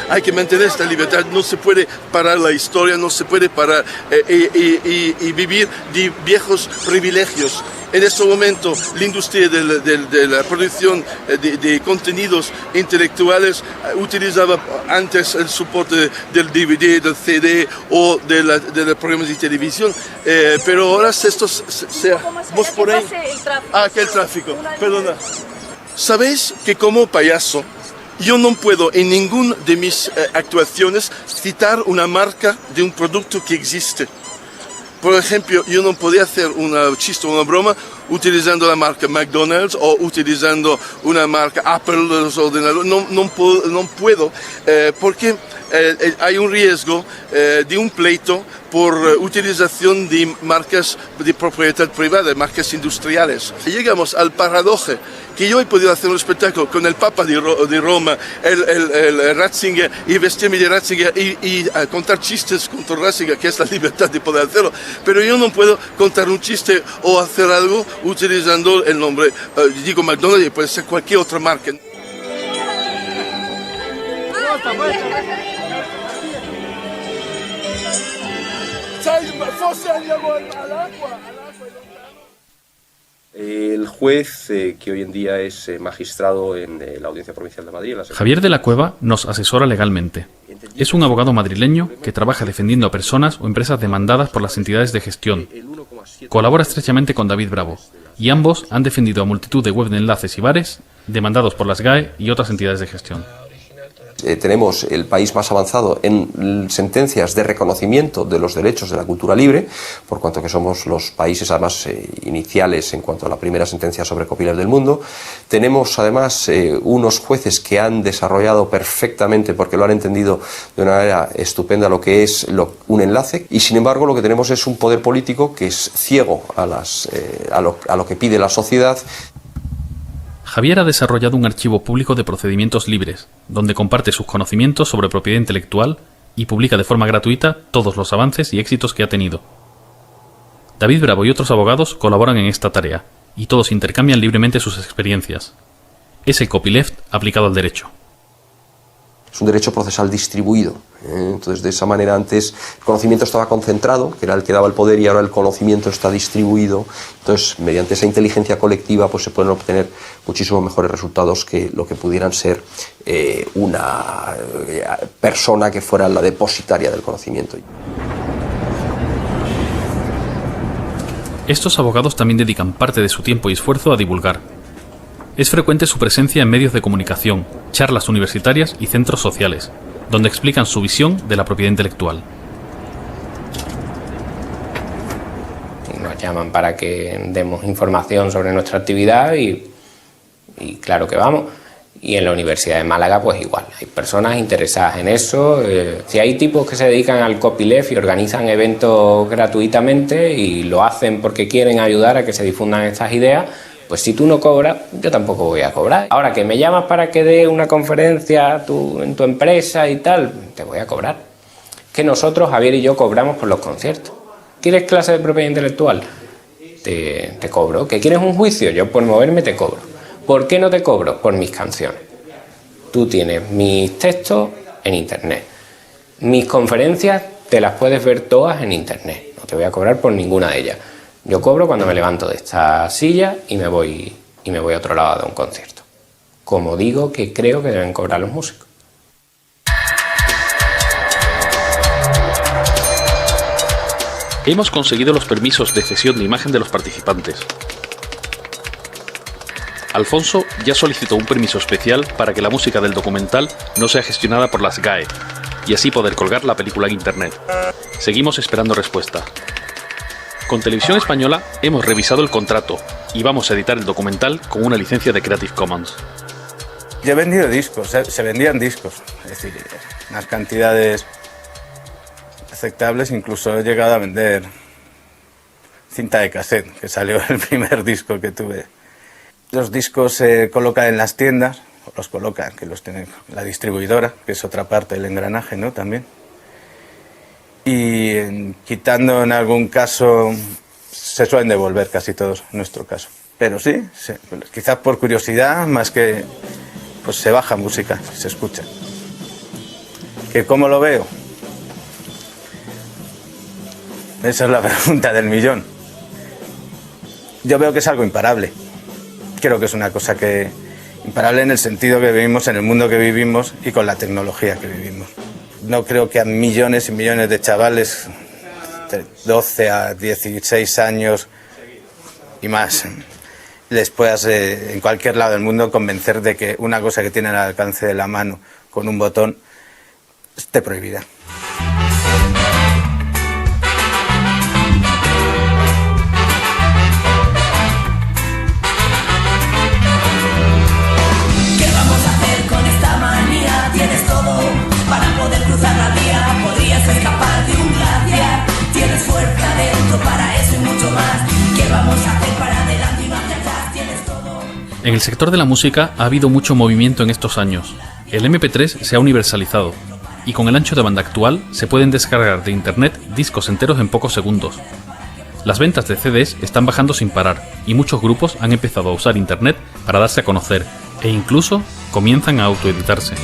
Hay que mantener esta libertad, no se puede parar la historia, no se puede parar y vivir de viejos privilegios. En este momento la industria de la producción de contenidos intelectuales utilizaba antes el soporte del DVD, del CD o de los programas de televisión, pero ahora vos por ahí... Ah, que el tráfico, perdona. ¿Sabéis que como payaso yo no puedo en ninguna de mis actuaciones citar una marca de un producto que existe? Por ejemplo, yo no podía hacer un chiste o una broma utilizando la marca McDonald's o utilizando una marca Apple, los ordenadores. No puedo porque hay un riesgo de un pleito por utilización de marcas de propiedad privada, marcas industriales. Llegamos al paradoje que yo he podido hacer un espectáculo con el Papa de Roma, el Ratzinger, y vestirme de Ratzinger y contar chistes contra Ratzinger, que es la libertad de poder hacerlo, pero yo no puedo contar un chiste o hacer algo utilizando el nombre, digo McDonald's, y puede ser cualquier otra marca. El juez que hoy en día es magistrado en la Audiencia Provincial de Madrid. Javier de la Cueva nos asesora legalmente. Es un abogado madrileño que trabaja defendiendo a personas o empresas demandadas por las entidades de gestión. Colabora estrechamente con David Bravo y ambos han defendido a multitud de web de enlaces y bares demandados por las GAE y otras entidades de gestión. Tenemos el país más avanzado en sentencias de reconocimiento de los derechos de la cultura libre, por cuanto que somos los países además iniciales en cuanto a la primera sentencia sobre copyleft del mundo. Tenemos además unos jueces que han desarrollado perfectamente, porque lo han entendido de una manera estupenda, lo que es un enlace, y sin embargo lo que tenemos es un poder político que es ciego a lo que pide la sociedad. Javier ha desarrollado un archivo público de procedimientos libres, donde comparte sus conocimientos sobre propiedad intelectual y publica de forma gratuita todos los avances y éxitos que ha tenido. David Bravo y otros abogados colaboran en esta tarea, y todos intercambian libremente sus experiencias. Es el copyleft aplicado al derecho. Es un derecho procesal distribuido. Entonces, de esa manera, antes el conocimiento estaba concentrado, que era el que daba el poder, y ahora el conocimiento está distribuido. Entonces, mediante esa inteligencia colectiva, pues se pueden obtener muchísimos mejores resultados que lo que pudieran ser una persona que fuera la depositaria del conocimiento. Estos abogados también dedican parte de su tiempo y esfuerzo a divulgar. Es frecuente su presencia en medios de comunicación, charlas universitarias y centros sociales, donde explican su visión de la propiedad intelectual. Nos llaman para que demos información sobre nuestra actividad y claro que vamos. Y en la Universidad de Málaga pues igual, hay personas interesadas en eso. Si hay tipos que se dedican al copyleft y organizan eventos gratuitamente y lo hacen porque quieren ayudar a que se difundan estas ideas, pues si tú no cobras, yo tampoco voy a cobrar. Ahora que me llamas para que dé una conferencia en tu empresa y tal, te voy a cobrar. Que nosotros, Javier y yo, cobramos por los conciertos. ¿Quieres clase de propiedad intelectual? Te cobro. ¿Que quieres un juicio? Yo por moverme te cobro. ¿Por qué no te cobro? Por mis canciones. Tú tienes mis textos en internet. Mis conferencias te las puedes ver todas en internet. No te voy a cobrar por ninguna de ellas. Yo cobro cuando me levanto de esta silla y me voy a otro lado a dar un concierto. Como digo que creo que deben cobrar los músicos. Hemos conseguido los permisos de cesión de imagen de los participantes. Alfonso ya solicitó un permiso especial para que la música del documental no sea gestionada por las GAE y así poder colgar la película en internet. Seguimos esperando respuesta. Con Televisión Española hemos revisado el contrato y vamos a editar el documental con una licencia de Creative Commons. Yo he vendido discos, se vendían discos, es decir, unas cantidades aceptables, incluso he llegado a vender cinta de cassette, que salió el primer disco que tuve. Los discos se colocan en las tiendas, los colocan, que los tiene la distribuidora, que es otra parte del engranaje, ¿no? También. Y quitando en algún caso, se suelen devolver casi todos en nuestro caso. Pero sí, quizás por curiosidad, más que pues se baja música, se escucha. ¿Que cómo lo veo? Esa es la pregunta del millón. Yo veo que es algo imparable. Creo que es una cosa que imparable en el sentido que vivimos, en el mundo que vivimos y con la tecnología que vivimos. No creo que a millones y millones de chavales de 12 a 16 años y más les puedas en cualquier lado del mundo convencer de que una cosa que tienen al alcance de la mano con un botón esté prohibida. En el sector de la música ha habido mucho movimiento en estos años. El MP3 se ha universalizado y con el ancho de banda actual se pueden descargar de internet discos enteros en pocos segundos. Las ventas de CDs están bajando sin parar y muchos grupos han empezado a usar internet para darse a conocer e incluso comienzan a autoeditarse.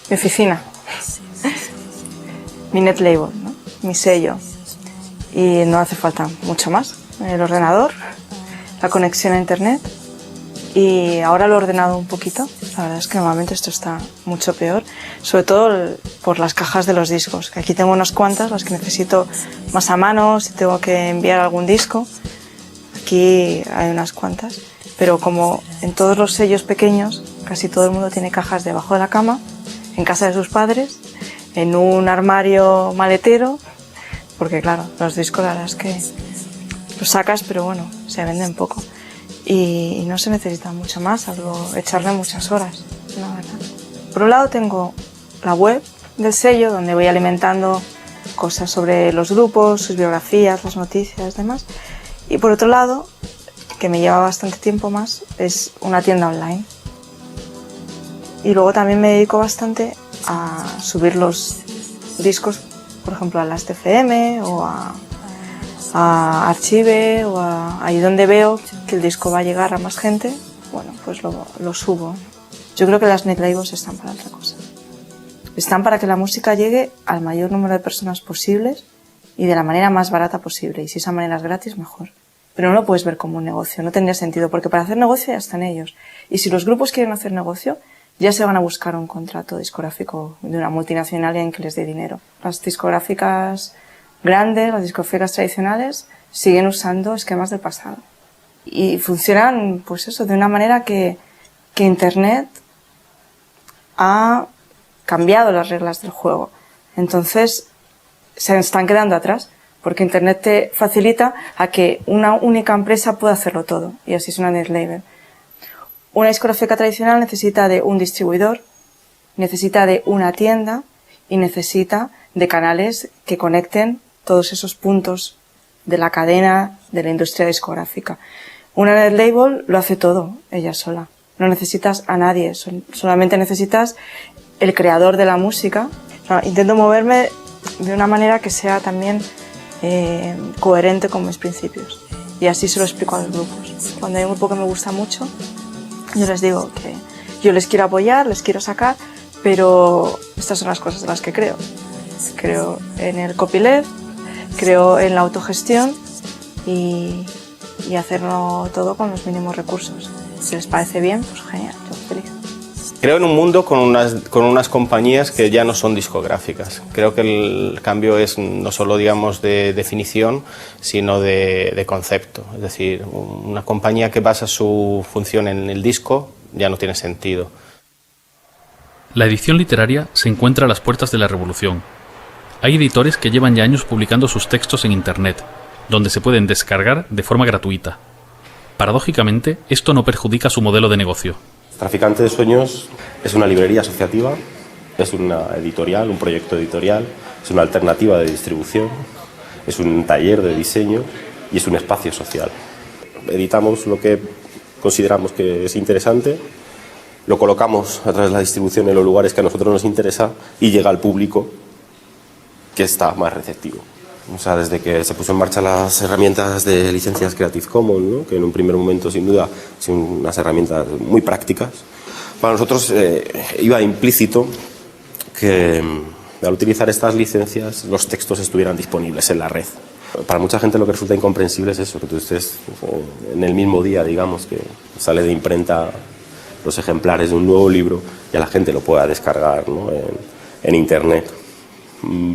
Mi oficina, mi net label, ¿no? Mi sello, y no hace falta mucho más. El ordenador, la conexión a internet, y ahora lo he ordenado un poquito. La verdad es que normalmente esto está mucho peor, sobre todo por las cajas de los discos, que aquí tengo unas cuantas, las que necesito más a mano si tengo que enviar algún disco. Aquí hay unas cuantas, pero como en todos los sellos pequeños, casi todo el mundo tiene cajas debajo de la cama, en casa de sus padres, en un armario maletero, porque claro, los discos la verdad es que los sacas, pero bueno, se venden poco. Y no se necesita mucho más, salvo echarle muchas horas, la verdad. Por un lado tengo la web del sello, donde voy alimentando cosas sobre los grupos, sus biografías, las noticias, demás. Y por otro lado, que me lleva bastante tiempo más, es una tienda online. Y luego también me dedico bastante a subir los discos, por ejemplo, a las TFM o a Archive o ahí donde veo que el disco va a llegar a más gente, bueno, pues lo subo. Yo creo que las net labels están para otra cosa. Están para que la música llegue al mayor número de personas posibles y de la manera más barata posible. Y si esa manera es gratis, mejor. Pero no lo puedes ver como un negocio, no tendría sentido, porque para hacer negocio ya están ellos. Y si los grupos quieren hacer negocio, ya se van a buscar un contrato discográfico de una multinacional en que les dé dinero. Las discográficas grandes, las discográficas tradicionales, siguen usando esquemas del pasado. Y funcionan, pues eso, de una manera que Internet ha cambiado las reglas del juego. Entonces, se están quedando atrás, porque Internet te facilita a que una única empresa pueda hacerlo todo, y así es una net label. Una discográfica tradicional necesita de un distribuidor, necesita de una tienda y necesita de canales que conecten todos esos puntos de la cadena de la industria discográfica. Una net label lo hace todo, ella sola. No necesitas a nadie, solamente necesitas el creador de la música. O sea, intento moverme de una manera que sea también coherente con mis principios. Y así se lo explico a los grupos. Cuando hay un grupo que me gusta mucho, yo les digo que yo les quiero apoyar, les quiero sacar, pero estas son las cosas en las que creo. Creo en el copyleft, creo en la autogestión y hacerlo todo con los mínimos recursos. Si les parece bien, pues genial, yo feliz. Creo en un mundo con unas compañías que ya no son discográficas. Creo que el cambio es no solo, digamos, de definición, sino de concepto. Es decir, una compañía que basa su función en el disco ya no tiene sentido. La edición literaria se encuentra a las puertas de la revolución. Hay editores que llevan ya años publicando sus textos en Internet, donde se pueden descargar de forma gratuita. Paradójicamente, esto no perjudica su modelo de negocio. Traficante de Sueños es una librería asociativa, es una editorial, un proyecto editorial, es una alternativa de distribución, es un taller de diseño y es un espacio social. Editamos lo que consideramos que es interesante, lo colocamos a través de la distribución en los lugares que a nosotros nos interesa y llega al público que está más receptivo. O sea, desde que se puso en marcha las herramientas de licencias Creative Commons, ¿no? Que en un primer momento, sin duda, son unas herramientas muy prácticas, para nosotros iba implícito que al utilizar estas licencias los textos estuvieran disponibles en la red. Para mucha gente lo que resulta incomprensible es eso, que tú estés en el mismo día, digamos, que sale de imprenta los ejemplares de un nuevo libro y a la gente lo pueda descargar, ¿no? en Internet.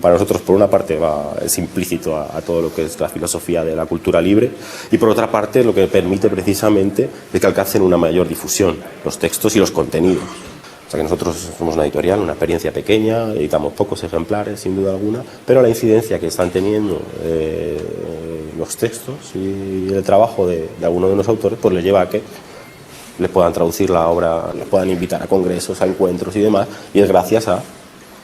Para nosotros, por una parte, es implícito a todo lo que es la filosofía de la cultura libre y, por otra parte, lo que permite precisamente es que alcancen una mayor difusión los textos y los contenidos. O sea que nosotros somos una editorial, una experiencia pequeña, editamos pocos ejemplares, sin duda alguna, pero la incidencia que están teniendo los textos y el trabajo de algunos de los autores pues les lleva a que les puedan traducir la obra, les puedan invitar a congresos, a encuentros y demás, y es gracias a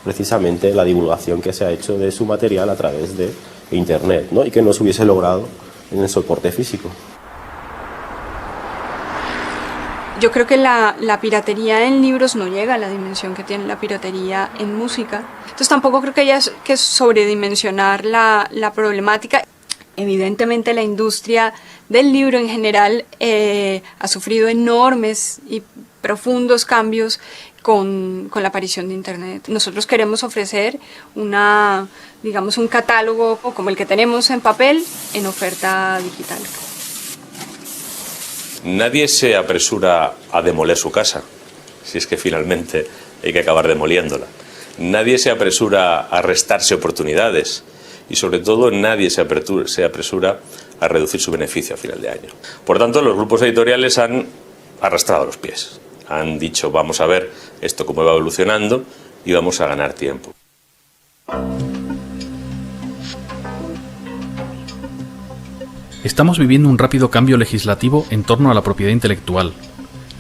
precisamente la divulgación que se ha hecho de su material a través de Internet, ¿no? Y que no se hubiese logrado en el soporte físico. Yo creo que la piratería en libros no llega a la dimensión que tiene la piratería en música. Entonces tampoco creo que haya que sobredimensionar la problemática. Evidentemente la industria del libro en general ha sufrido enormes y profundos cambios con la aparición de Internet. Nosotros queremos ofrecer un catálogo como el que tenemos en papel en oferta digital. Nadie se apresura a demoler su casa, si es que finalmente hay que acabar demoliéndola. Nadie se apresura a restarse oportunidades y sobre todo nadie se apresura a reducir su beneficio a final de año. Por tanto, los grupos editoriales han arrastrado los pies. Han dicho, vamos a ver esto cómo va evolucionando y vamos a ganar tiempo. Estamos viviendo un rápido cambio legislativo en torno a la propiedad intelectual.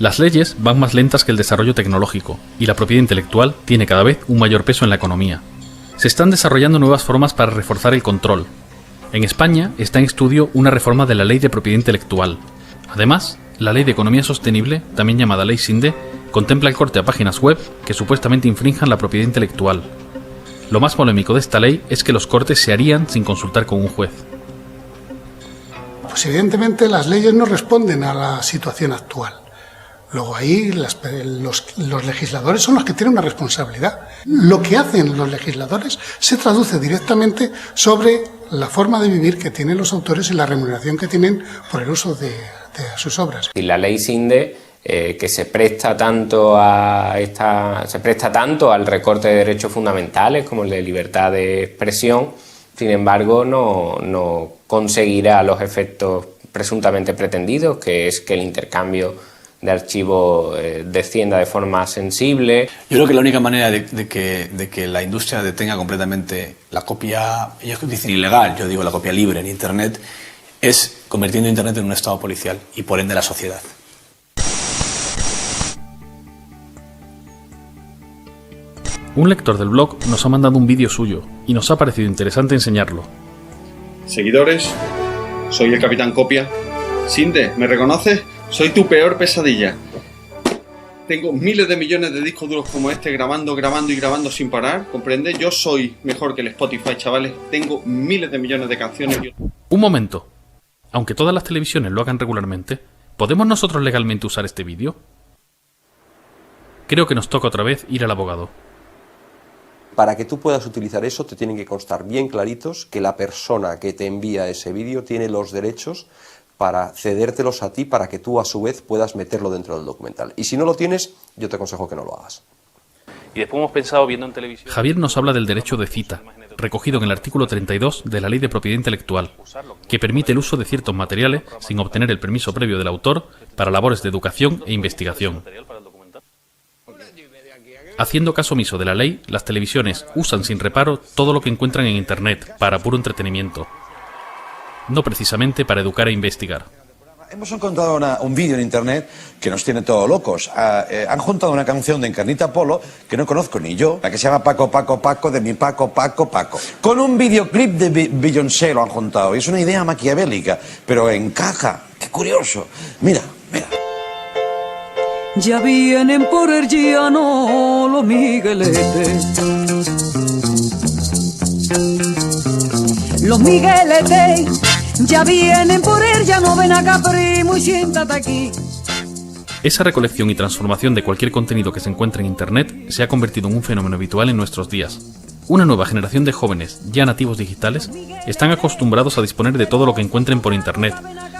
Las leyes van más lentas que el desarrollo tecnológico y la propiedad intelectual tiene cada vez un mayor peso en la economía. Se están desarrollando nuevas formas para reforzar el control. En España está en estudio una reforma de la Ley de Propiedad Intelectual. Además, la Ley de Economía Sostenible, también llamada Ley Sinde, contempla el corte a páginas web que supuestamente infrinjan la propiedad intelectual. Lo más polémico de esta ley es que los cortes se harían sin consultar con un juez. Pues evidentemente las leyes no responden a la situación actual. Luego ahí los legisladores son los que tienen una responsabilidad. Lo que hacen los legisladores se traduce directamente sobre la forma de vivir que tienen los autores y la remuneración que tienen por el uso de sus obras. Y la ley Sinde, que se presta tanto al recorte de derechos fundamentales como el de libertad de expresión, sin embargo no conseguirá los efectos presuntamente pretendidos, que es que el intercambio de archivos descienda de forma sensible. Yo creo que la única manera de que la industria detenga completamente la copia, ellos dicen ilegal, yo digo la copia libre en Internet, es convirtiendo Internet en un estado policial y por ende la sociedad. Un lector del blog nos ha mandado un vídeo suyo y nos ha parecido interesante enseñarlo. Seguidores, soy el Capitán Copia. Sinde, ¿me reconoces? Soy tu peor pesadilla. Tengo miles de millones de discos duros como este grabando y grabando sin parar, ¿comprende? Yo soy mejor que el Spotify, chavales. Tengo miles de millones de canciones. Un momento. Aunque todas las televisiones lo hagan regularmente, ¿podemos nosotros legalmente usar este vídeo? Creo que nos toca otra vez ir al abogado. Para que tú puedas utilizar eso te tienen que constar bien claritos que la persona que te envía ese vídeo tiene los derechos para cedértelos a ti para que tú a su vez puedas meterlo dentro del documental. Y si no lo tienes, yo te aconsejo que no lo hagas. Y después hemos pensado viendo en televisión... Javier nos habla del derecho de cita, recogido en el artículo 32 de la Ley de Propiedad Intelectual, que permite el uso de ciertos materiales sin obtener el permiso previo del autor para labores de educación e investigación. Haciendo caso omiso de la ley, las televisiones usan sin reparo todo lo que encuentran en Internet para puro entretenimiento, no precisamente para educar e investigar. Hemos encontrado un vídeo en Internet que nos tiene todos locos. Han juntado una canción de Encarnita Polo que no conozco ni yo, la que se llama Paco, Paco, Paco, de mi Paco, Paco, Paco. Con un videoclip de Beyoncé lo han juntado. Y es una idea maquiavélica, pero encaja. ¡Qué curioso! Mira, mira. Ya vienen por el llano los migueletes. Los migueletes ya vienen por el llano, ven acá primo y siéntate aquí. Esa recolección y transformación de cualquier contenido que se encuentre en Internet se ha convertido en un fenómeno habitual en nuestros días. Una nueva generación de jóvenes, ya nativos digitales, están acostumbrados a disponer de todo lo que encuentren por Internet,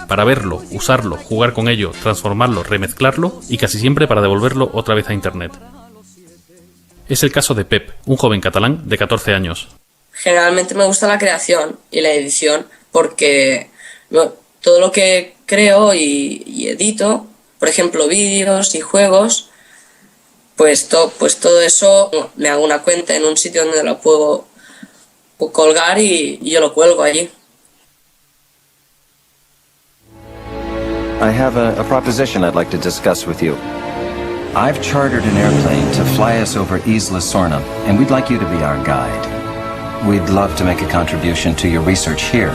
para verlo, usarlo, jugar con ello, transformarlo, remezclarlo y casi siempre para devolverlo otra vez a Internet. Es el caso de Pep, un joven catalán de 14 años. Generalmente me gusta la creación y la edición porque todo lo que creo y edito, por ejemplo vídeos y juegos, pues todo eso me hago una cuenta en un sitio donde lo puedo colgar y yo lo cuelgo allí. I have a proposition I'd like to discuss with you. I've chartered an airplane to fly us over Isla Sorna, and we'd like you to be our guide. We'd love to make a contribution to your research here.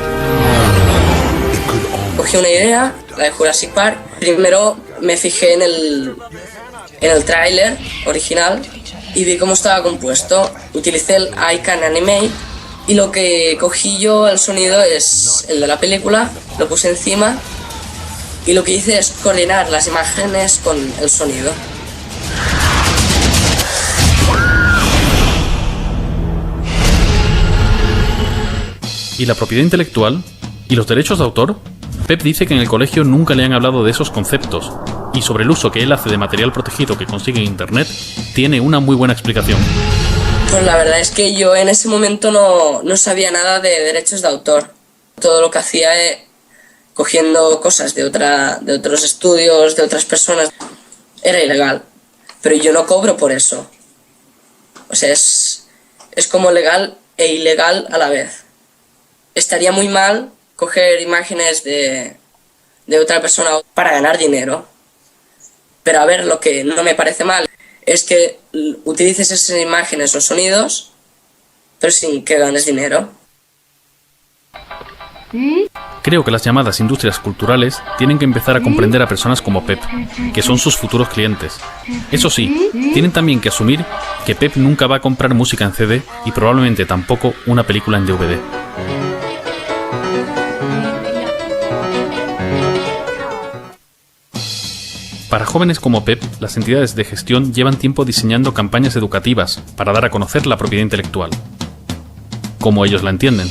Cogí una idea, la de Jurassic Park. Primero me fijé en el tráiler original y vi cómo estaba compuesto. Utilicé el I Can Animate y lo que cogí yo, el sonido, es el de la película, lo puse encima y lo que hice es coordinar las imágenes con el sonido. ¿Y la propiedad intelectual? ¿Y los derechos de autor? Pep dice que en el colegio nunca le han hablado de esos conceptos, y sobre el uso que él hace de material protegido que consigue en internet, tiene una muy buena explicación. Pues la verdad es que yo en ese momento no sabía nada de derechos de autor. Todo lo que hacía cogiendo cosas de otros estudios, de otras personas, era ilegal. Pero yo no cobro por eso. O sea, es como legal e ilegal a la vez. Estaría muy mal coger imágenes de otra persona para ganar dinero. Pero a ver, lo que no me parece mal es que utilices esas imágenes o sonidos, pero sin que ganes dinero. Creo que las llamadas industrias culturales tienen que empezar a comprender a personas como Pep, que son sus futuros clientes. Eso sí, tienen también que asumir que Pep nunca va a comprar música en CD y probablemente tampoco una película en DVD. Para jóvenes como Pep, las entidades de gestión llevan tiempo diseñando campañas educativas para dar a conocer la propiedad intelectual, como ellos la entienden.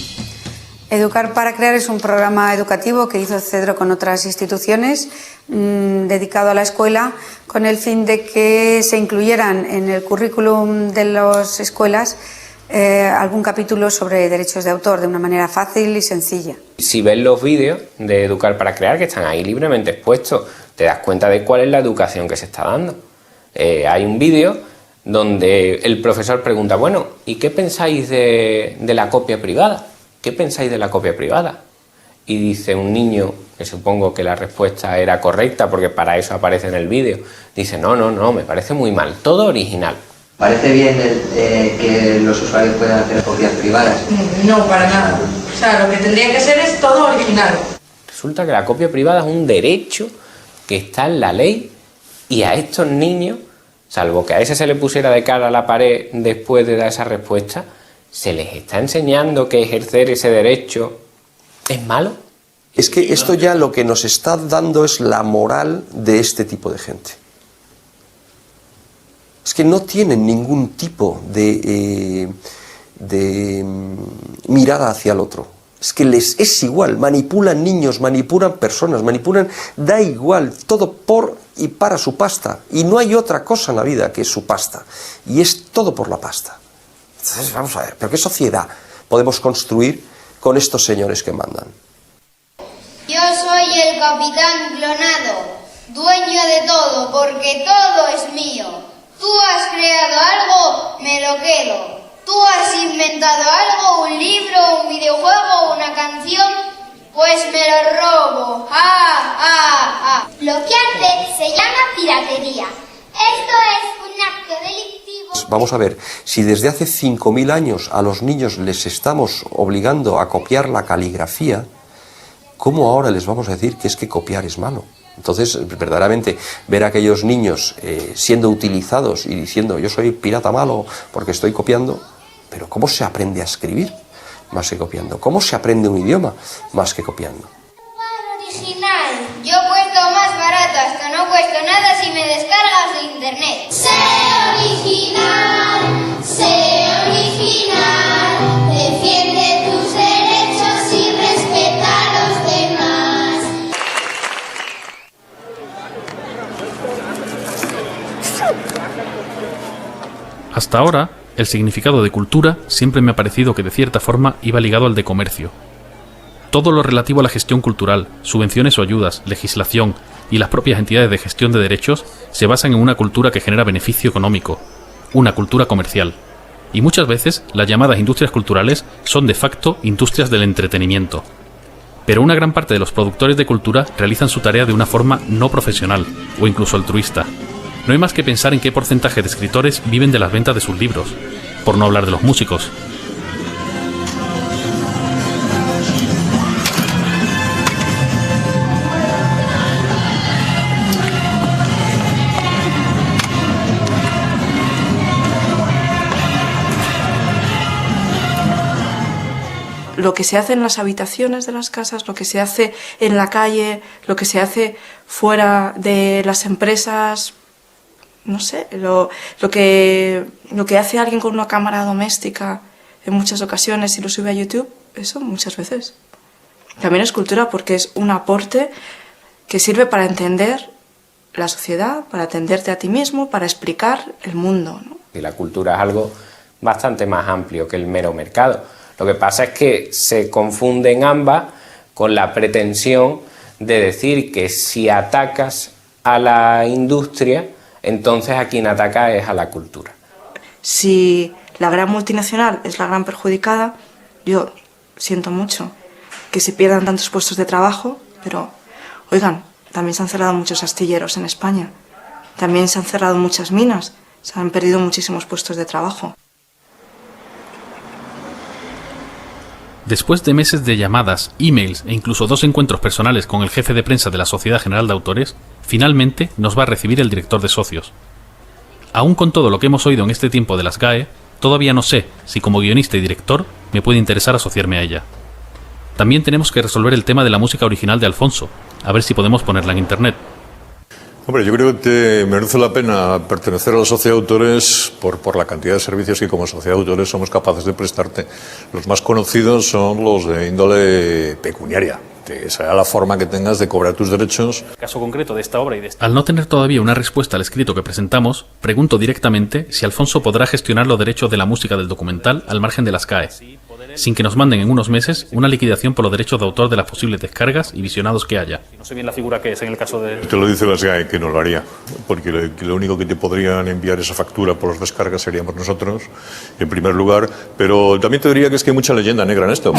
Educar para Crear es un programa educativo que hizo Cedro con otras instituciones dedicado a la escuela con el fin de que se incluyeran en el currículum de las escuelas algún capítulo sobre derechos de autor de una manera fácil y sencilla. Si ves los vídeos de Educar para Crear que están ahí libremente expuestos, te das cuenta de cuál es la educación que se está dando. Hay un vídeo donde el profesor pregunta, bueno, ¿y qué pensáis de la copia privada? ¿Qué pensáis de la copia privada? Y dice un niño, que supongo que la respuesta era correcta porque para eso aparece en el vídeo, dice, no, me parece muy mal, todo original. ¿Parece bien que los usuarios puedan hacer copias privadas? No, para nada. O sea, lo que tendría que ser es todo original. Resulta que la copia privada es un derecho que está en la ley y a estos niños, salvo que a ese se le pusiera de cara a la pared después de dar esa respuesta, se les está enseñando que ejercer ese derecho es malo. Es que esto ya lo que nos está dando es la moral de este tipo de gente. Es que no tienen ningún tipo de mirada hacia el otro. Es que les es igual, manipulan niños, manipulan personas, da igual, todo por y para su pasta. Y no hay otra cosa en la vida que su pasta. Y es todo por la pasta. Entonces, vamos a ver, ¿pero qué sociedad podemos construir con estos señores que mandan? Yo soy el capitán clonado, dueño de todo, porque todo es mío. Tú has creado algo, me lo quedo. Tú has inventado algo, un libro, un videojuego, una canción, pues me lo robo. Lo que hace se llama piratería. Esto es un acto delictivo. Vamos a ver, si desde hace 5.000 años a los niños les estamos obligando a copiar la caligrafía, ¿cómo ahora les vamos a decir que es que copiar es malo? Entonces, verdaderamente, ver a aquellos niños siendo utilizados y diciendo yo soy pirata malo porque estoy copiando, pero ¿cómo se aprende a escribir más que copiando? ¿Cómo se aprende un idioma más que copiando? Original, yo cuesto más barato, hasta no cuesto nada si me descargas de internet. Sé original, defiende tus derechos y respeta a los demás. Hasta ahora, el significado de cultura siempre me ha parecido que de cierta forma iba ligado al de comercio. Todo lo relativo a la gestión cultural, subvenciones o ayudas, legislación y las propias entidades de gestión de derechos se basan en una cultura que genera beneficio económico, una cultura comercial. Y muchas veces las llamadas industrias culturales son de facto industrias del entretenimiento. Pero una gran parte de los productores de cultura realizan su tarea de una forma no profesional o incluso altruista. No hay más que pensar en qué porcentaje de escritores viven de las ventas de sus libros, por no hablar de los músicos. Lo que se hace en las habitaciones de las casas, lo que se hace en la calle, lo que se hace fuera de las empresas, no sé, lo que hace alguien con una cámara doméstica en muchas ocasiones y lo sube a YouTube, eso muchas veces. También es cultura porque es un aporte que sirve para entender la sociedad, para entenderte a ti mismo, para explicar el mundo, ¿no? Y la cultura es algo bastante más amplio que el mero mercado. Lo que pasa es que se confunden ambas con la pretensión de decir que si atacas a la industria, entonces a quien ataca es a la cultura. Si la gran multinacional es la gran perjudicada, yo siento mucho que se pierdan tantos puestos de trabajo, pero, oigan, también se han cerrado muchos astilleros en España, también se han cerrado muchas minas, se han perdido muchísimos puestos de trabajo. Después de meses de llamadas, emails e incluso 2 encuentros personales con el jefe de prensa de la Sociedad General de Autores, finalmente nos va a recibir el director de socios. Aún con todo lo que hemos oído en este tiempo de las GAE, todavía no sé si como guionista y director me puede interesar asociarme a ella. También tenemos que resolver el tema de la música original de Alfonso, a ver si podemos ponerla en internet. Hombre, yo creo que te merece la pena pertenecer a la sociedad de autores por la cantidad de servicios que como sociedad de autores somos capaces de prestarte. Los más conocidos son los de índole pecuniaria, que sea la forma que tengas de cobrar tus derechos. Caso concreto de esta obra y de esta... Al no tener todavía una respuesta al escrito que presentamos, pregunto directamente si Alfonso podrá gestionar los derechos de la música del documental al margen de las CAE, sin que nos manden en unos meses una liquidación por los derechos de autor de las posibles descargas y visionados que haya. No sé bien la figura que es en el caso de... Te lo dice las GAE, que no lo haría, porque lo único que te podrían enviar esa factura por las descargas seríamos nosotros, en primer lugar, pero también te diría que es que hay mucha leyenda negra en esto.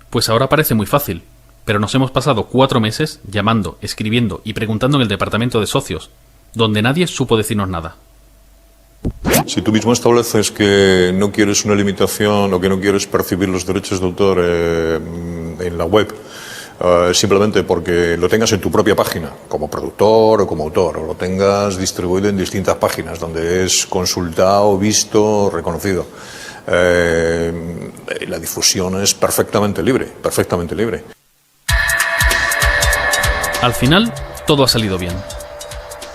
Pues ahora parece muy fácil, pero nos hemos pasado 4 meses llamando, escribiendo y preguntando en el departamento de socios, donde nadie supo decirnos nada. Si tú mismo estableces que no quieres una limitación o que no quieres percibir los derechos de autor en la web, simplemente porque lo tengas en tu propia página, como productor o como autor, o lo tengas distribuido en distintas páginas donde es consultado, visto, reconocido, la difusión es perfectamente libre, perfectamente libre. Al final, todo ha salido bien.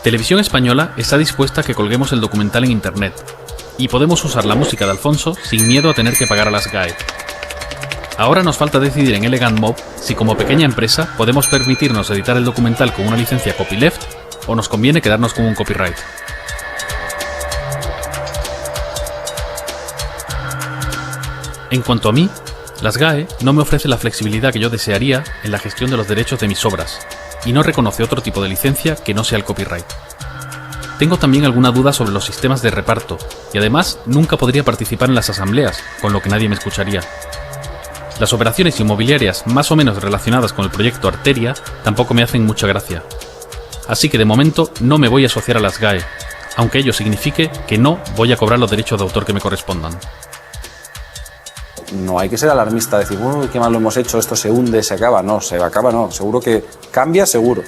Televisión Española está dispuesta a que colguemos el documental en internet y podemos usar la música de Alfonso sin miedo a tener que pagar a las GAE. Ahora nos falta decidir en Elegant Mob si como pequeña empresa podemos permitirnos editar el documental con una licencia copyleft o nos conviene quedarnos con un copyright. En cuanto a mí, las GAE no me ofrece la flexibilidad que yo desearía en la gestión de los derechos de mis obras, y no reconoce otro tipo de licencia que no sea el copyright. Tengo también alguna duda sobre los sistemas de reparto, y además nunca podría participar en las asambleas, con lo que nadie me escucharía. Las operaciones inmobiliarias más o menos relacionadas con el proyecto Arteria tampoco me hacen mucha gracia. Así que de momento no me voy a asociar a las GAE, aunque ello signifique que no voy a cobrar los derechos de autor que me correspondan. No hay que ser alarmista, decir, bueno, qué mal lo hemos hecho, esto se hunde, se acaba. No, se acaba no, seguro que cambia, seguro.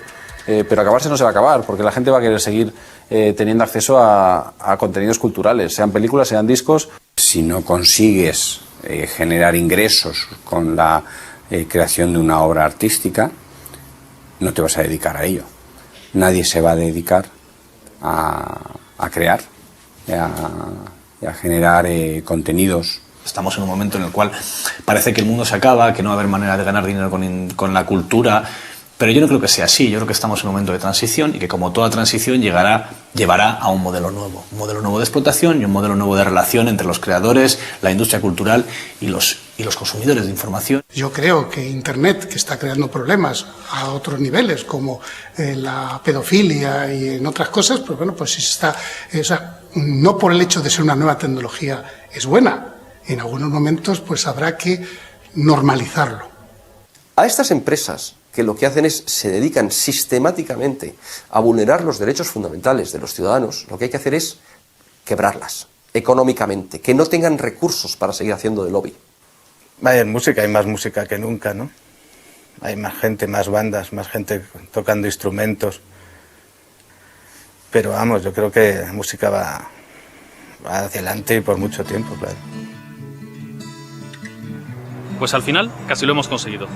Pero acabarse no se va a acabar, porque la gente va a querer seguir teniendo acceso a contenidos culturales, sean películas, sean discos. Si no consigues generar ingresos con la creación de una obra artística, no te vas a dedicar a ello. Nadie se va a dedicar a crear y a generar contenidos. Estamos en un momento en el cual parece que el mundo se acaba, que no va a haber manera de ganar dinero con la cultura, pero yo no creo que sea así. Yo creo que estamos en un momento de transición y que como toda transición llevará a un modelo nuevo de explotación y un modelo nuevo de relación entre los creadores, la industria cultural y los consumidores de información. Yo creo que Internet, que está creando problemas a otros niveles, como la pedofilia y en otras cosas, pues bueno, pues está, no por el hecho de ser una nueva tecnología es buena. En algunos momentos pues habrá que normalizarlo. A estas empresas que lo que hacen es se dedican sistemáticamente a vulnerar los derechos fundamentales de los ciudadanos, lo que hay que hacer es quebrarlas económicamente, que no tengan recursos para seguir haciendo de lobby. Vaya, música, hay más música que nunca, ¿no? Hay más gente, más bandas, más gente tocando instrumentos. Pero vamos, yo creo que la música va hacia adelante y por mucho tiempo, claro. Pues al final casi lo hemos conseguido.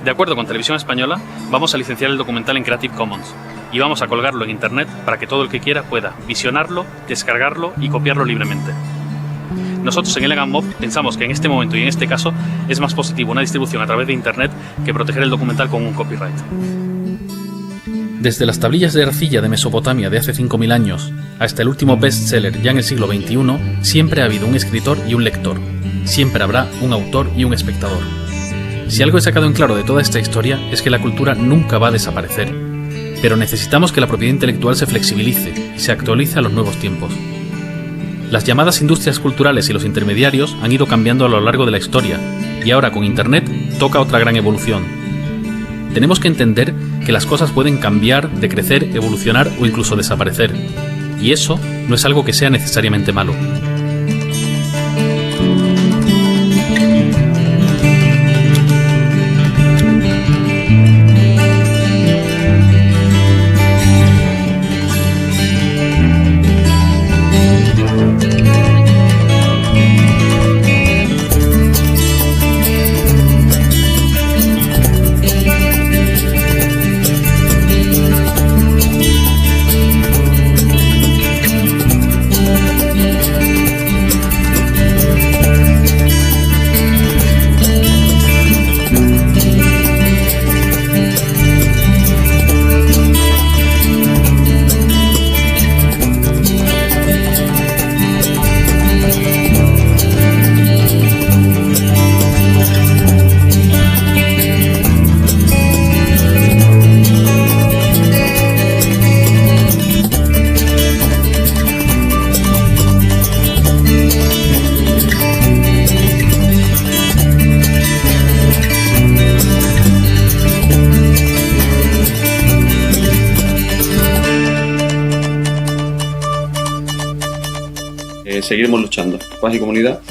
De acuerdo con Televisión Española, vamos a licenciar el documental en Creative Commons y vamos a colgarlo en internet para que todo el que quiera pueda visionarlo, descargarlo y copiarlo libremente. Nosotros en Elegant Mob pensamos que en este momento y en este caso es más positivo una distribución a través de internet que proteger el documental con un copyright. Desde las tablillas de arcilla de Mesopotamia de hace 5.000 años hasta el último bestseller ya en el siglo XXI, siempre ha habido un escritor y un lector. Siempre habrá un autor y un espectador. Si algo he sacado en claro de toda esta historia es que la cultura nunca va a desaparecer, pero necesitamos que la propiedad intelectual se flexibilice y se actualice a los nuevos tiempos. Las llamadas industrias culturales y los intermediarios han ido cambiando a lo largo de la historia y ahora con Internet toca otra gran evolución. Tenemos que entender que las cosas pueden cambiar, decrecer, evolucionar o incluso desaparecer, y eso no es algo que sea necesariamente malo. Seguiremos luchando, paz y comunidad.